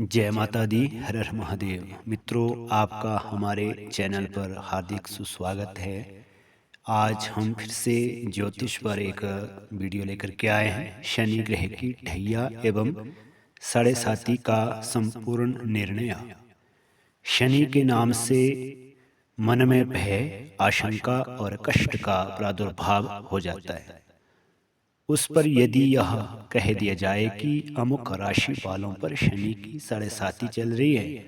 जय माता दी। हर हर महादेव। मित्रों, आपका हमारे चैनल पर हार्दिक सुस्वागत है। आज हम फिर से ज्योतिष पर एक वीडियो लेकर के आए हैं। शनि ग्रह की ढैया एवं साढ़े साती का संपूर्ण निर्णय। शनि के नाम से मन में भय, आशंका और कष्ट का प्रादुर्भाव हो जाता है। उस पर यदि यह कह दिया जाए कि अमुक राशि वालों पर शनि की साढ़े साती चल रही है,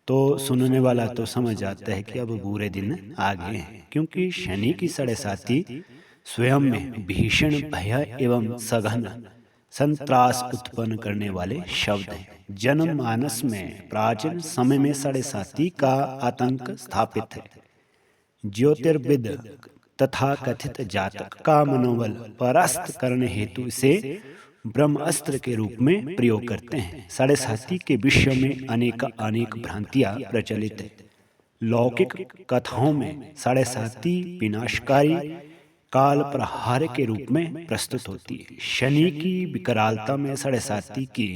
तो सुनने वाला तो समझ जाता है कि अब बुरे दिन आ गए हैं, क्योंकि शनि की साढ़े साती स्वयं में भीषण भय एवं सघन संत्रास उत्पन्न करने वाले शब्द हैं। जनमानस में प्राचीन समय में साढ़े साती का आतंक स्थापित है। ज्योतिर्विद तथा कथित जातक का मनोबल परास्त करने हेतु इसे ब्रह्मास्त्र के रूप में प्रयोग करते हैं। साढ़े साती के विषय में अनेक भ्रांतियां प्रचलित है। लौकिक कथाओं में साढ़े साती विनाशकारी काल प्रहार के रूप में प्रस्तुत होती है। शनि की विकरालता में साढ़े साती की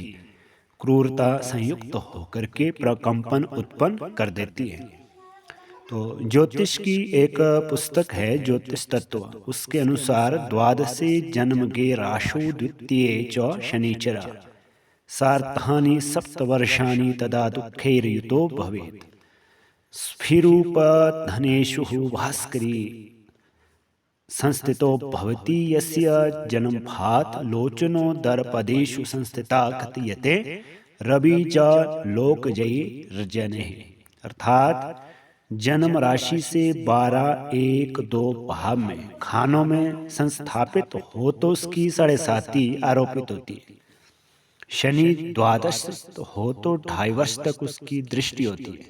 क्रूरता संयुक्त होकर के प्रकंपन उत्पन्न कर देती है। तो ज्योतिष की एक पुस्तक है ज्योतिष तत्व। उसके अनुसार द्वादशे जन्म गे राशो द्वितीये च शनिचरा सार्थानि सप्तवर्षाणि तदा दुःखैर्युतो भवेत्। स्फिरूपधनेषु भास्करी संस्थितो भवति यस्य जन्मभात लोचनो दर्पदेषु संस्थिता कथयते रवि च लोकजयी रजने। अर्थात जन्म राशि से 12, 1, 2 भाव में खानों में संस्थापित हो तो उसकी साढ़े साती आरोपित होती है। शनि द्वादश हो तो 2.5 वर्ष तक उसकी दृष्टि होती है।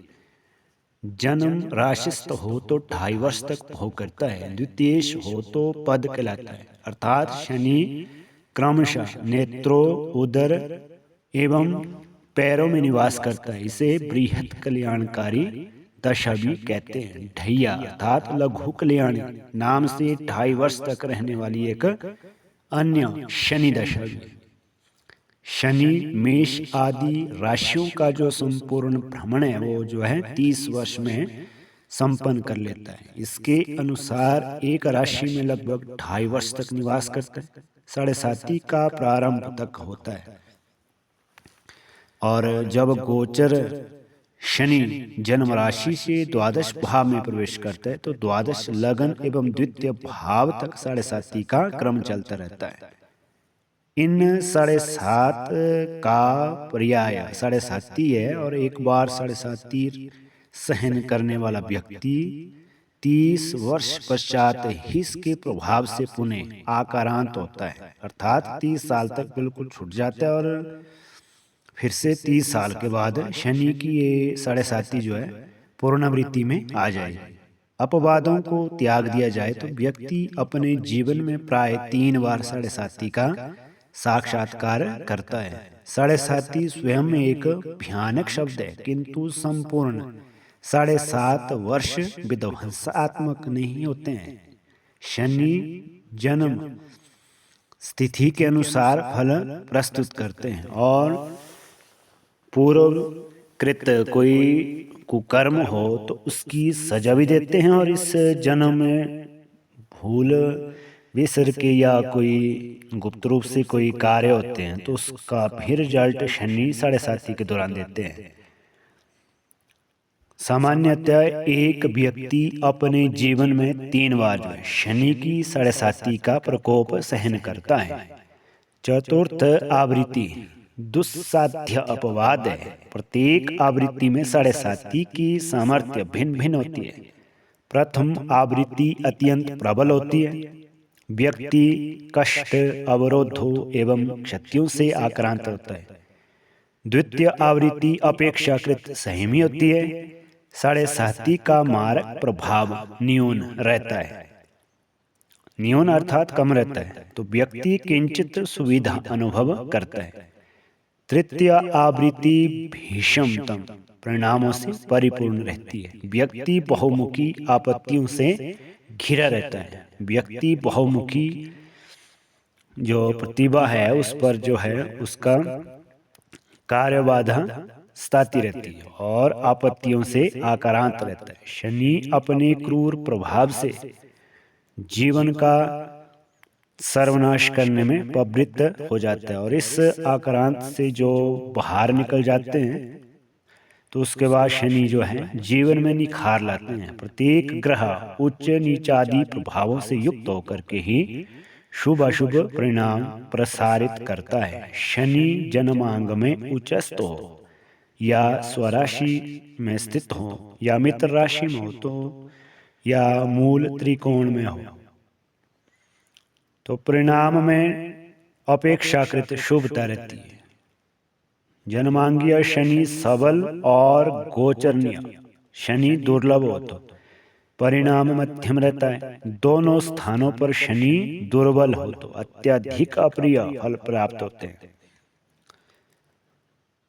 जन्म राशिस्थ हो तो 2.5 वर्ष तक भोग करता है। द्वितीयेश हो तो पद कहलाता है। अर्थात शनि क्रमशः नेत्रों, उदर एवं पैरों में निवास करता है। इसे बृहत कल्याणकारी दशा भी कहते हैं। ढैया अर्थात लघु कल्याणी नाम से 2.5 वर्ष तक रहने वाली एक अन्य शनि दशा भी। शनि मेष आदि राशियों का जो संपूर्ण भ्रमण है वो जो है 30 वर्ष में संपन्न कर लेता है। इसके अनुसार एक राशि में लगभग 2.5 वर्ष तक निवास करता है। साढ़े साती का प्रारंभ तक होता है। और जब गोचर शनि जन्म राशि से द्वादश भाव में प्रवेश करता है तो द्वादश लगन एवं द्वितीय भाव तक साढ़े साती का क्रम चलता रहता है। इन साढ़े सात का पर्याय साढ़े साती है और एक बार साढ़े साती सहन करने वाला व्यक्ति 30 वर्ष पश्चात ही इसके प्रभाव से पुनः आकारांत होता है। अर्थात 30 साल तक बिल्कुल छूट जाता है और फिर से 30 साल के बाद शनि की ये साढ़े साती जो है पूर्णावृत्ति में आ जाएगी। अपवादों को त्याग दिया जाए तो व्यक्ति अपने जीवन में प्राय 3 बार साढ़े साती का साक्षात्कार करता है। साढ़े साती स्वयं में एक भयानक शब्द है, किंतु संपूर्ण 7.5 वर्ष विध्वंसात्मक नहीं होते हैं। शनि जन्म स्थिति के अनुसार फल प्रस्तुत करते हैं और पूर्व कृत कोई कुकर्म हो तो उसकी सजा भी देते हैं। और इस जन्म में भूल विसर के या कोई गुप्त रूप से कोई कार्य होते हैं तो उसका फिर रिजल्ट शनि साढ़े साती के दौरान देते हैं। सामान्यतः एक व्यक्ति अपने जीवन में 3 बार जो है शनि की साढ़े साती का प्रकोप सहन करता है। चतुर्थ आवृत्ति दुस्साध्य अपवाद है। प्रत्येक आवृत्ति में साढ़े साती की सामर्थ्य भिन्न भिन्न होती है। प्रथम आवृत्ति अत्यंत प्रबल होती है। व्यक्ति कष्ट, अवरोधों एवं क्षतियों से आक्रांत होता है। द्वितीय आवृत्ति अपेक्षाकृत संयमी होती है। साढ़े साती का मारक प्रभाव न्यून रहता है। न्यून अर्थात कम रहता है तो व्यक्ति किंचित सुविधा अनुभव करता है। तृतीय आवृत्ति भीषणतम परिणामों से परिपूर्ण रहती है। व्यक्ति बहुमुखी आपत्तियों से घिरा रहता है। व्यक्ति बहुमुखी जो प्रतिभा है उस पर जो है उसका कार्य बाधा सताती रहती है और आपत्तियों से आक्रांत रहता है। शनि अपने क्रूर प्रभाव से जीवन का सर्वनाश करने में प्रवृत्त हो जाता है और इस आक्रांत से जो बाहर निकल जाते हैं तो उसके बाद शनि जो है जीवन में निखार लाते हैं। प्रत्येक ग्रह उच्च नीचादि प्रभावों से युक्त होकर के ही शुभ अशुभ परिणाम प्रसारित करता है। शनि जन्मांग में उच्चस्थ हो या स्वराशि में स्थित हो या मित्र राशि में हो तो या मूल त्रिकोण में हो तो परिणाम में अपेक्षाकृत शुभता रहती है। जन्मांगीय शनि सबल और गोचरणीय शनि दुर्लभ हो तो परिणाम मध्यम रहता है। दोनों स्थानों पर शनि दुर्बल हो तो अत्यधिक अप्रिय फल प्राप्त होते हैं।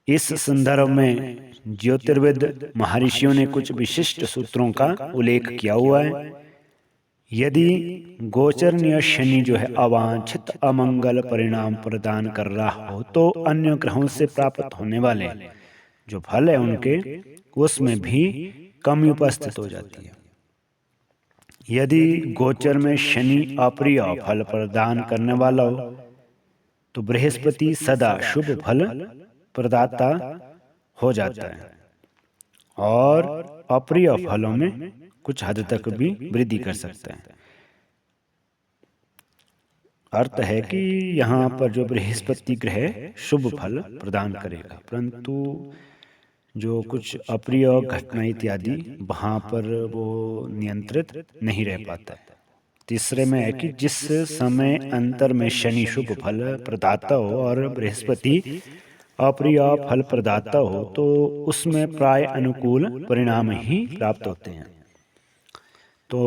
इस संदर्भ में ज्योतिर्विद महर्षियों ने कुछ विशिष्ट सूत्रों का उल्लेख किया हुआ है। यदि गोचरणीय शनि जो है अवांछित अमंगल परिणाम प्रदान कर रहा हो तो अन्य ग्रहों से प्राप्त होने वाले जो फल है उनके उसमें भी कमी उपस्थित हो जाती है। यदि गोचर में शनि अप्रिय फल प्रदान करने वाला हो तो बृहस्पति सदा शुभ फल प्रदाता हो जाता है और अप्रिय फलों में कुछ हद तक भी वृद्धि कर सकता है। अर्थ है कि यहाँ पर जो बृहस्पति ग्रह शुभ फल प्रदान करेगा, परंतु जो कुछ अप्रिय घटना इत्यादि वहाँ पर वो नियंत्रित नहीं रह पाता है। तीसरे में है कि जिस समय अंतर में शनि शुभ फल प्रदाता हो और बृहस्पति अप्रिय फल प्रदाता हो तो उसमें प्राय अनुकूल परिणाम ही प्राप्त होते हैं। तो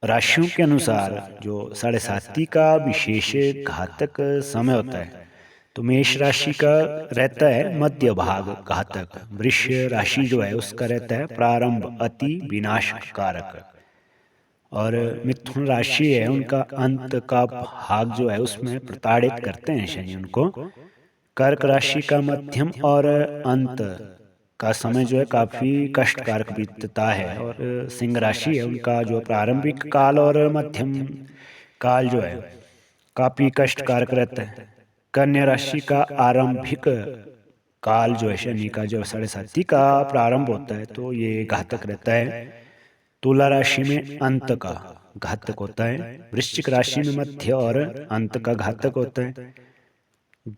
राशियों के अनुसार जो 7.5 का विशेष घातक समय होता है तो मेष राशि का रहता है मध्य भाग घातक, वृष राशि जो है उसका रहता है प्रारंभ अति विनाश कारक और मिथुन राशि है उनका अंत का भाग जो है उसमें प्रताड़ित करते हैं शनि उनको। कर्क राशि का मध्यम और अंत का समय जो है काफी कष्टकारक बीतता है और सिंह राशि है उनका जो प्रारंभिक काल और मध्यम काल जो है काफी कष्टकारक रहता है। कन्या राशि का आरंभिक काल जो है शनि का जो 7.5 का प्रारंभ होता है तो ये घातक रहता है। तुला राशि में अंत का घातक होता है। वृश्चिक राशि में मध्य और अंत का घातक होता है।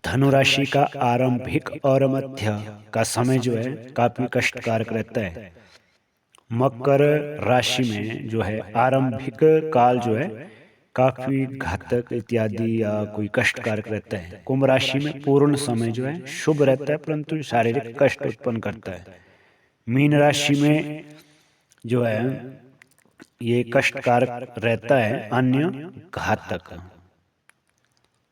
धनु राशि का आरंभिक और मध्य का समय जो है काफी कष्टकारक रहता है। मकर राशि में जो है आरंभिक काल जो है काफी घातक इत्यादि या कोई कष्टकारक रहता है। कुंभ राशि में पूर्ण समय जो है शुभ रहता है परंतु शारीरिक कष्ट उत्पन्न करता है। मीन राशि में जो है ये कष्टकारक रहता है अन्य घातक,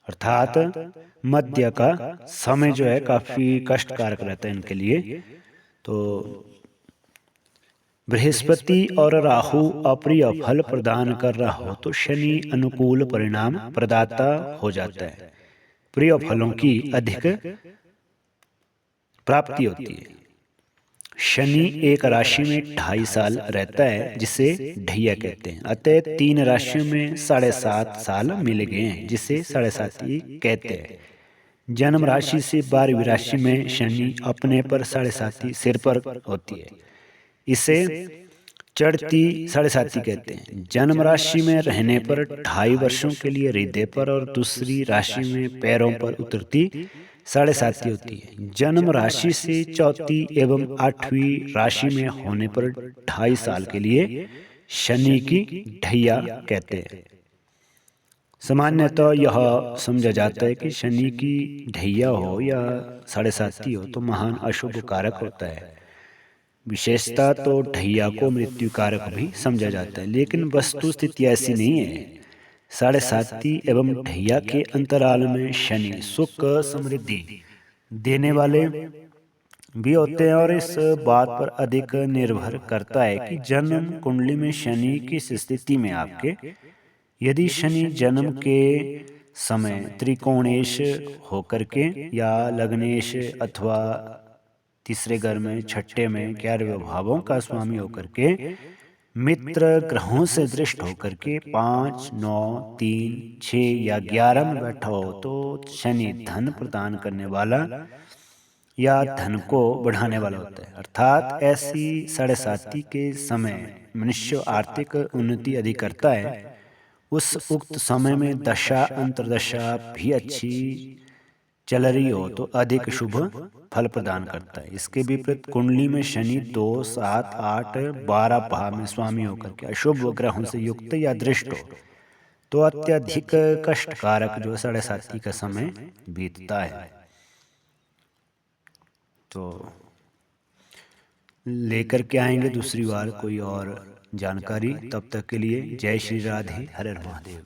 अर्थात मध्य का समय जो है काफी कष्टकारक रहता है इनके लिए। तो बृहस्पति और राहु अप्रिय फल प्रदान कर रहा हो तो शनि अनुकूल परिणाम प्रदाता हो जाता है। प्रिय फलों की अधिक प्राप्ति होती है। शनि एक राशि में 2.5 साल रहता है जिसे ढैया कहते हैं, अतः 3 राशियों में 7.5 साल मिल गए हैं जिसे 7.5 कहते हैं। जन्म राशि से 12वीं राशि में शनि अपने पर 7.5 सिर पर होती है, इसे चढ़ती 7.5 कहते हैं। जन्म राशि में रहने पर 2.5 वर्षों के लिए हृदय पर और दूसरी राशि में पैरों पर उतरती 7.5 होती है। जन्म राशि से 4th एवं 8वीं राशि में होने पर 2.5 साल के लिए शनि की ढैया कहते हैं। सामान्यतः यह समझा जाता है कि शनि की ढैया हो या 7.5 हो तो महान अशुभ कारक होता है। विशेषता तो ढैया को मृत्यु कारक भी समझा जाता है, लेकिन वस्तु स्थिति ऐसी नहीं है। 7.5 एवं ढैया के अंतराल में शनि सुख समृद्धि देने वाले भी होते हैं और इस बात पर अधिक निर्भर करता है कि जन्म कुंडली में शनि किस स्थिति में आपके। यदि शनि जन्म के समय त्रिकोणेश होकर के या लग्नेश अथवा तीसरे घर में, छठे में 11वें भावों का स्वामी होकर के मित्र ग्रहों से दृष्ट होकर के 5, 9, 3, 6 या 11 में बैठा हो तो शनि धन प्रदान करने वाला या धन को बढ़ाने वाला होता है। अर्थात ऐसी साढ़े साती के समय मनुष्य आर्थिक उन्नति अधिक करता है। उस उक्त समय में दशा अंतर्दशा भी अच्छी चल रही हो तो अधिक शुभ फल प्रदान करता है। इसके विपरीत कुंडली में शनि 2, 7, 8, 12 भाव में स्वामी होकर के अशुभ ग्रहों से युक्त या दृष्ट हो तो अत्यधिक कष्टकारक जो साढ़े साती का समय बीतता है। तो लेकर के आएंगे दूसरी बार कोई और जानकारी। तब तक के लिए जय श्री राधे, हर हर महादेव।